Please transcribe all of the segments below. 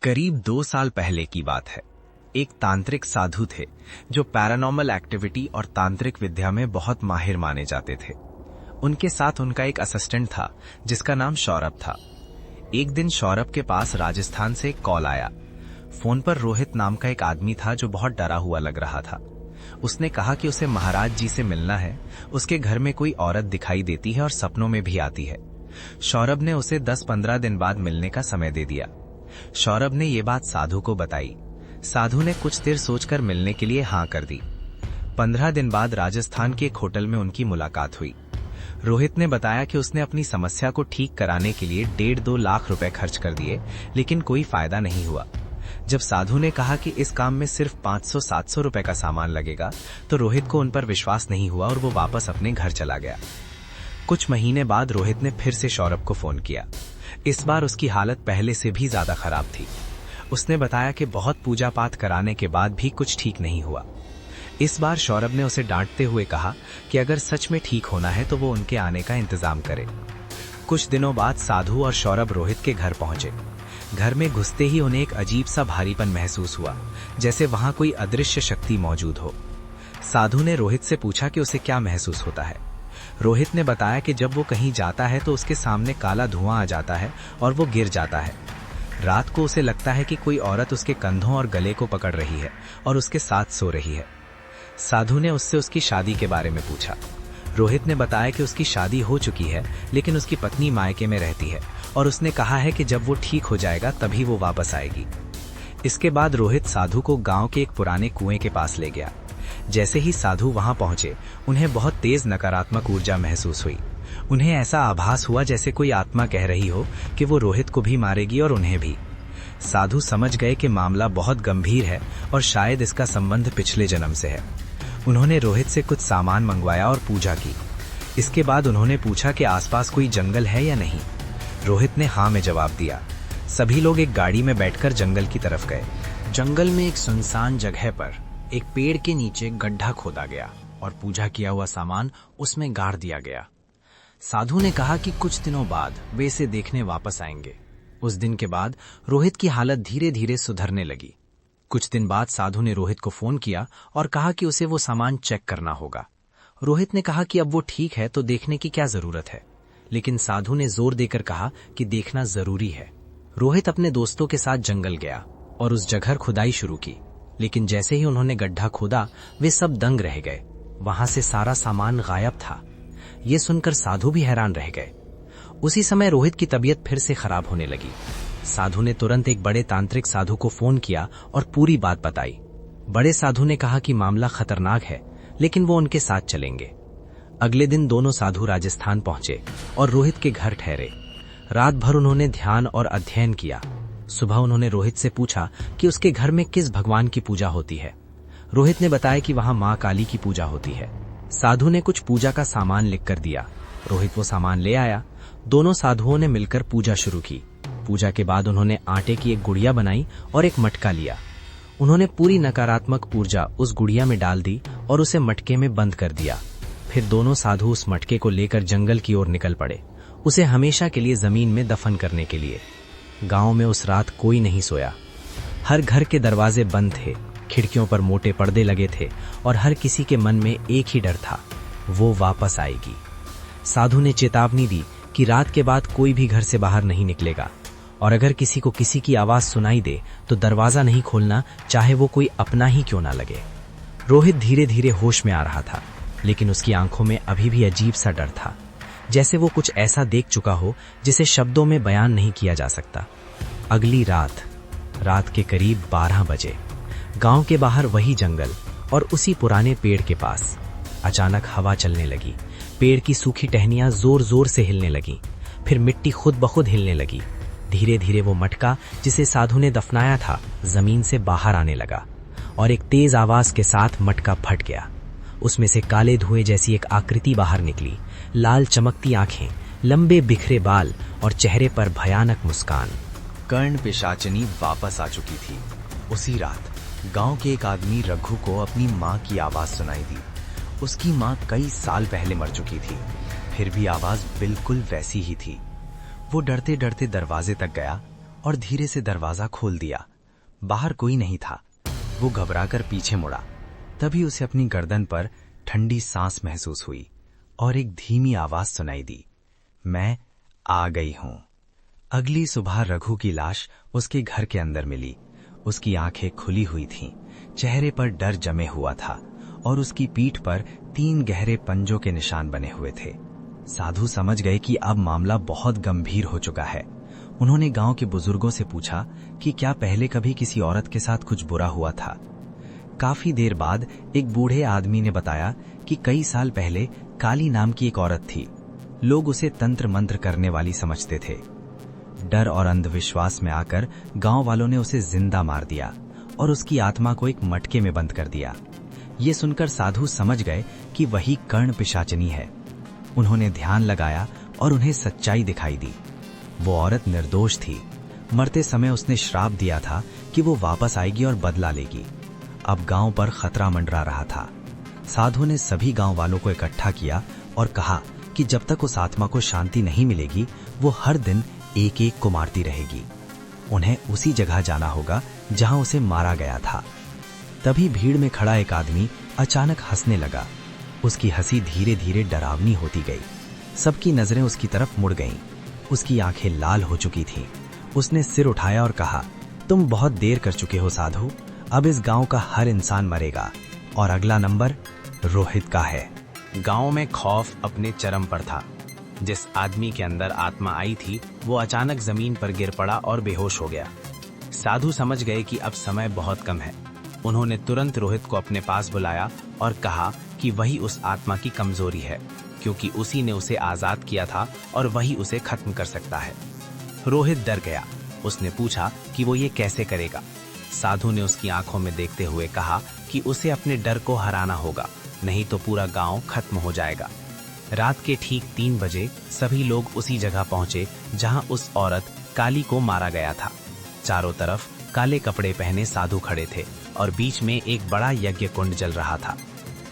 करीब 2 साल पहले की बात है। एक तांत्रिक साधु थे जो पैरानॉर्मल एक्टिविटी और तांत्रिक विद्या में बहुत माहिर माने जाते थे। उनके साथ उनका एक असिस्टेंट था जिसका नाम सौरभ था। एक दिन सौरभ के पास राजस्थान से एक कॉल आया। फोन पर रोहित नाम का एक आदमी था जो बहुत डरा हुआ लग रहा था। उसने कहा कि उसे महाराज जी से मिलना है। उसके घर में कोई औरत दिखाई देती है और सपनों में भी आती है। सौरभ ने उसे 10-15 दिन बाद मिलने का समय दे दिया। सौरभ ने ये बात साधु को बताई। साधु ने कुछ देर सोचकर मिलने के लिए हाँ कर दी। 15 दिन बाद राजस्थान के एक होटल में उनकी मुलाकात हुई। रोहित ने बताया कि उसने अपनी समस्या को ठीक कराने के लिए 1.5-2 लाख रुपए खर्च कर दिए, लेकिन कोई फायदा नहीं हुआ। जब साधु ने कहा कि इस काम में सिर्फ 500-700 रुपए का सामान लगेगा, तो रोहित को उन पर विश्वास नहीं हुआ और वो वापस अपने घर चला गया। कुछ महीने बाद रोहित ने फिर से सौरभ को फोन किया। इस बार उसकी हालत पहले से भी ज्यादा खराब थी। उसने बताया कि बहुत पूजा पाठ कराने के बाद भी कुछ ठीक नहीं हुआ। इस बार सौरभ ने उसे डांटते हुए कहा कि अगर सच में ठीक होना है तो वो उनके आने का इंतजाम करे। कुछ दिनों बाद साधु और सौरभ रोहित के घर पहुंचे। घर में घुसते ही उन्हें एक अजीब सा भारीपन महसूस हुआ, जैसे वहां कोई अदृश्य शक्ति मौजूद हो। साधु ने रोहित से पूछा कि उसे क्या महसूस होता है। रोहित ने बताया कि जब वो कहीं जाता है तो उसके सामने काला धुआं आ जाता है और वो गिर जाता है। रात को उसे लगता है कि कोई औरत उसके कंधों और गले को पकड़ रही है और उसके साथ सो रही है। साधु ने उससे उसकी शादी के बारे में पूछा। रोहित ने बताया कि उसकी शादी हो चुकी है, लेकिन उसकी पत्नी मायके में रहती है और उसने कहा है कि जब वो ठीक हो जाएगा तभी वो वापस आएगी। इसके बाद रोहित साधु को गांव के एक पुराने कुएं के पास ले गया। जैसे ही साधु वहां पहुंचे, उन्हें बहुत तेज नकारात्मक ऊर्जा महसूस हुई। उन्हें ऐसा आभास हुआ जैसे कोई आत्मा कह रही हो कि वो रोहित को भी मारेगी और उन्हें भी। साधु समझ गए कि मामला बहुत गंभीर है और शायद इसका संबंध पिछले जन्म से है। उन्होंने रोहित से कुछ सामान मंगवाया और पूजा की। इसके बाद उन्होंने पूछा कि आसपास कोई जंगल है या नहीं। रोहित ने हाँ में जवाब दिया। सभी लोग एक गाड़ी में बैठकर जंगल की तरफ गए। जंगल में एक सुनसान जगह पर एक पेड़ के नीचे गड्ढा खोदा गया और पूजा किया हुआ सामान उसमें गाड़ दिया गया। साधु ने कहा कि कुछ दिनों बाद वे इसे देखने वापस आएंगे। उस दिन के बाद रोहित की हालत धीरे धीरे सुधरने लगी। कुछ दिन बाद साधु ने रोहित को फोन किया और कहा कि उसे वो सामान चेक करना होगा। रोहित ने कहा कि अब वो ठीक है तो देखने की क्या जरूरत है, लेकिन साधु ने जोर देकर कहा कि देखना जरूरी है। रोहित अपने दोस्तों के साथ जंगल गया और उस जगह खुदाई शुरू की, लेकिन जैसे ही उन्होंने गड्ढा खोदा, वे सब दंग रह गए। वहां से सारा सामान गायब था। ये सुनकर साधु भी हैरान रह गए। उसी समय रोहित की तबीयत फिर से खराब होने लगी। साधु ने तुरंत एक बड़े तांत्रिक साधु को फोन किया और पूरी बात बताई। बड़े साधु ने कहा कि मामला खतरनाक है, लेकिन वो उनके साथ चलेंगे। अगले दिन दोनों साधु राजस्थान पहुंचे और रोहित के घर ठहरे। रात भर उन्होंने ध्यान और अध्ययन किया। सुबह उन्होंने रोहित से पूछा कि उसके घर में किस भगवान की पूजा होती है। रोहित ने बताया कि वहां मां काली की पूजा होती है। साधु ने कुछ पूजा का सामान लिखकर दिया। रोहित वो सामान ले आया। दोनों साधुओं ने मिलकर पूजा शुरू की। पूजा के बाद उन्होंने आटे की एक गुड़िया बनाई और एक मटका लिया। उन्होंने पूरी नकारात्मक ऊर्जा उस गुड़िया में डाल दी और उसे मटके में बंद कर दिया। फिर दोनों साधु उस मटके को लेकर जंगल की ओर निकल पड़े, उसे हमेशा के लिए जमीन में दफन करने के लिए। गांव में उस रात कोई नहीं सोया। हर घर के दरवाजे बंद थे, खिड़कियों पर मोटे पर्दे लगे थे और हर किसी के मन में एक ही डर था, वो वापस आएगी। साधु ने चेतावनी दी कि रात के बाद कोई भी घर से बाहर नहीं निकलेगा और अगर किसी को किसी की आवाज सुनाई दे तो दरवाजा नहीं खोलना, चाहे वो कोई अपना ही क्यों ना लगे। रोहित धीरे धीरे होश में आ रहा था, लेकिन उसकी आंखों में अभी भी अजीब सा डर था, जैसे वो कुछ ऐसा देख चुका हो जिसे शब्दों में बयान नहीं किया जा सकता। अगली रात के करीब 12 बजे गांव के बाहर वही जंगल और उसी पुराने पेड़ के पास अचानक हवा चलने लगी। पेड़ की सूखी टहनियां जोर जोर से हिलने लगी। फिर मिट्टी खुद ब खुद हिलने लगी। धीरे धीरे वो मटका जिसे साधु ने दफनाया था जमीन से बाहर आने लगा और एक तेज आवाज के साथ मटका फट गया। उसमें से काले धुएं जैसी एक आकृति बाहर निकली। लाल चमकती आंखें, लंबे बिखरे बाल और चेहरे पर भयानक मुस्कान। कर्ण पिशाचिनी वापस आ चुकी थी। उसी रात गांव के एक आदमी रघु को अपनी मां की आवाज सुनाई दी। उसकी मां कई साल पहले मर चुकी थी, फिर भी आवाज बिल्कुल वैसी ही थी। वो डरते डरते दरवाजे तक गया और धीरे से दरवाजा खोल दिया। बाहर कोई नहीं था। वो घबराकर पीछे मुड़ा। तभी उसे अपनी गर्दन पर ठंडी सांस महसूस हुई और एक धीमी आवाज सुनाई दी, मैं आ गई हूं। अगली सुबह रघु की लाश उसके घर के अंदर मिली। उसकी आंखें खुली हुई थीं, चेहरे पर डर जमे हुआ था और उसकी पीठ पर 3 गहरे पंजों के निशान बने हुए थे। साधु समझ गए कि अब मामला बहुत गंभीर हो चुका है। उन्होंने गांव के बुजुर्गों से पूछा कि क्या पहले कभी किसी औरत के साथ कुछ बुरा हुआ था। काफी देर बाद एक बूढ़े आदमी ने बताया कि कई साल पहले काली नाम की एक औरत थी। लोग उसे तंत्र मंत्र करने वाली समझते थे। डर और अंधविश्वास में आकर गांव वालों ने उसे जिंदा मार दिया और उसकी आत्मा को एक मटके में बंद कर दिया। ये सुनकर साधु समझ गए कि वही कर्ण पिशाचिनी है। उन्होंने ध्यान लगाया और उन्हें सच्चाई दिखाई दी। वो औरत निर्दोष थी। मरते समय उसने श्राप दिया था कि वो वापस आएगी और बदला लेगी। अब गांव पर खतरा मंडरा रहा था। साधु ने सभी गांव वालों को इकट्ठा किया और कहा कि जब तक उस आत्मा को शांति नहीं मिलेगी, वो हर दिन एक एक को मारती रहेगी। उन्हें उसी जगह जाना होगा जहां उसे मारा गया था। तभी भीड़ में खड़ा एक आदमी अचानक हंसने लगा। उसकी हंसी धीरे धीरे डरावनी होती गई। सबकी नजरें उसकी तरफ मुड़ गईं। उसकी आंखें लाल हो चुकी थीं। उसने सिर उठाया और कहा, तुम बहुत देर कर चुके हो साधु। अब इस गांव का हर इंसान मरेगा और अगला नंबर रोहित का है। गांव में खौफ अपने चरम पर था। जिस आदमी के अंदर आत्मा आई थी वो अचानक जमीन पर गिर पड़ा और बेहोश हो गया। साधु समझ गए कि अब समय बहुत कम है। उन्होंने तुरंत रोहित को अपने पास बुलाया और कहा कि वही उस आत्मा की कमजोरी है, क्योंकि उसी ने उसे आजाद किया था और वही उसे खत्म कर सकता है। रोहित डर गया। उसने पूछा कि वो ये कैसे करेगा। साधु ने उसकी आंखों में देखते हुए कहा कि उसे अपने डर को हराना होगा, नहीं तो पूरा गांव खत्म हो जाएगा। रात के ठीक 3 बजे सभी लोग उसी जगह पहुंचे जहां उस औरत काली को मारा गया था। चारों तरफ काले कपड़े पहने साधु खड़े थे और बीच में एक बड़ा यज्ञ कुंड जल रहा था।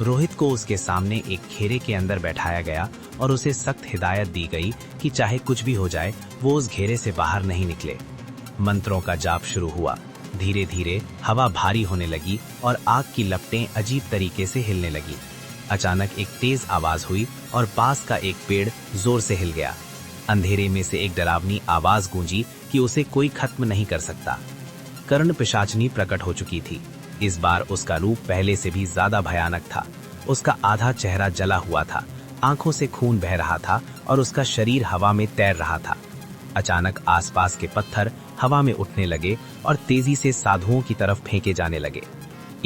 रोहित को उसके सामने एक घेरे के अंदर बैठाया गया और उसे सख्त हिदायत दी गई कि चाहे कुछ भी हो जाए वो उस घेरे से बाहर नहीं निकले। मंत्रों का जाप शुरू हुआ। धीरे धीरे हवा भारी होने लगी और आग की लपटें अजीब तरीके से हिलने लगी। अचानक एक तेज आवाज हुई और पास का एक पेड़ जोर से हिल गया। अंधेरे में से एक डरावनी आवाज गूंजी कि उसे कोई खत्म नहीं कर सकता। कर्ण पिशाचिनी प्रकट हो चुकी थी। इस बार उसका रूप पहले से भी ज्यादा भयानक था। उसका आधा चेहरा जला हुआ था, आंखों से खून बह रहा था और उसका शरीर हवा में तैर रहा था। अचानक आसपास के पत्थर हवा में उठने लगे और तेजी से साधुओं की तरफ फेंके जाने लगे।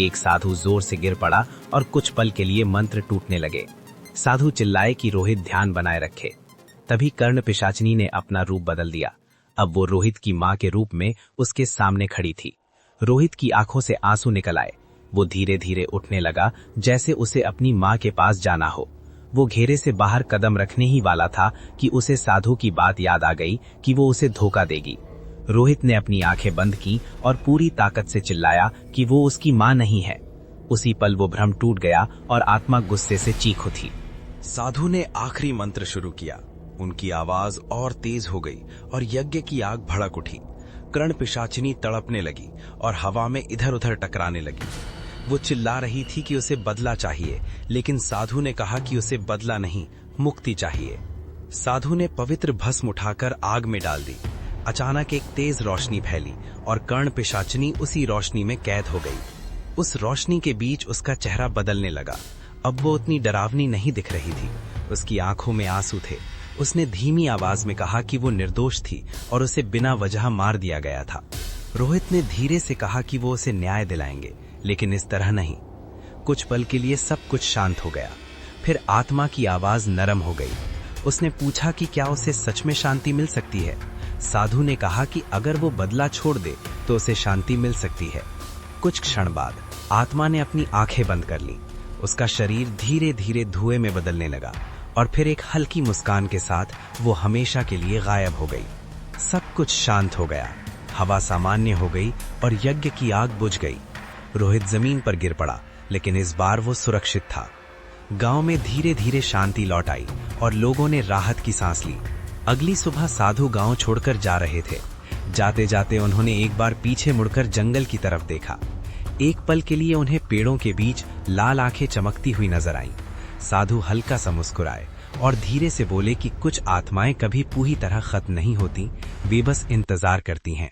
एक साधु जोर से गिर पड़ा और कुछ पल के लिए मंत्र टूटने लगे। साधु चिल्लाए कि रोहित ध्यान बनाए रखे। तभी कर्ण पिशाचिनी ने अपना रूप बदल दिया। अब वो रोहित की मां के रूप में उसके सामने खड़ी थी। रोहित की आंखों से आंसू निकल आए। वो धीरे धीरे उठने लगा जैसे उसे अपनी मां के पास जाना हो। वो घेरे से बाहर कदम रखने ही वाला था कि उसे साधु की बात याद आ गई कि वो उसे धोखा देगी। रोहित ने अपनी आंखें बंद की और पूरी ताकत से चिल्लाया कि वो उसकी मां नहीं है। उसी पल वो भ्रम टूट गया और आत्मा गुस्से से चीख उठी। साधु ने आखिरी मंत्र शुरू किया। उनकी आवाज और तेज हो गई और यज्ञ की आग भड़क उठी। कर्ण पिशाचिनी तड़पने लगी और हवा में इधर उधर टकराने लगी। वो चिल्ला रही थी कि उसे बदला चाहिए, लेकिन साधु ने कहा कि उसे बदला नहीं, मुक्ति चाहिए। साधु ने पवित्र भस्म उठाकर आग में डाल दी। अचानक एक तेज रोशनी फैली और कर्ण पिशाचिनी उसी रोशनी में कैद हो गई। उस रोशनी के बीच उसका चेहरा बदलने लगा। अब वो उतनी डरावनी नहीं दिख रही थी। उसकी आंखों में आंसू थे। उसने धीमी आवाज में कहा कि वो निर्दोष थी और उसे बिना वजह मार दिया गया था। रोहित ने धीरे से कहा कि वो उसे न्याय दिलाएंगे, लेकिन इस तरह नहीं। कुछ पल के लिए सब कुछ शांत हो गया। फिर आत्मा की आवाज नरम हो गई। उसने पूछा कि क्या उसे सच में शांति मिल सकती है। साधु ने कहा कि अगर वो बदला छोड़ दे तो उसे शांति मिल सकती है। कुछ क्षण बाद आत्मा ने अपनी आंखें बंद कर ली। उसका शरीर धीरे धीरे धुएं में बदलने लगा और फिर एक हल्की मुस्कान के साथ वो हमेशा के लिए गायब हो गई। सब कुछ शांत हो गया। हवा सामान्य हो गई और यज्ञ की आग बुझ गई। रोहित जमीन पर गिर पड़ा, लेकिन इस बार वो सुरक्षित था। गांव में धीरे धीरे शांति लौट आई और लोगों ने राहत की सांस ली। अगली सुबह साधु गांव छोड़कर जा रहे थे। जाते जाते उन्होंने एक बार पीछे मुड़कर जंगल की तरफ देखा। एक पल के लिए उन्हें पेड़ों के बीच लाल आंखें चमकती हुई नजर आईं। साधु हल्का सा मुस्कुराए और धीरे से बोले कि कुछ आत्माएं कभी पूरी तरह खत्म नहीं होती, वे बस इंतजार करती हैं।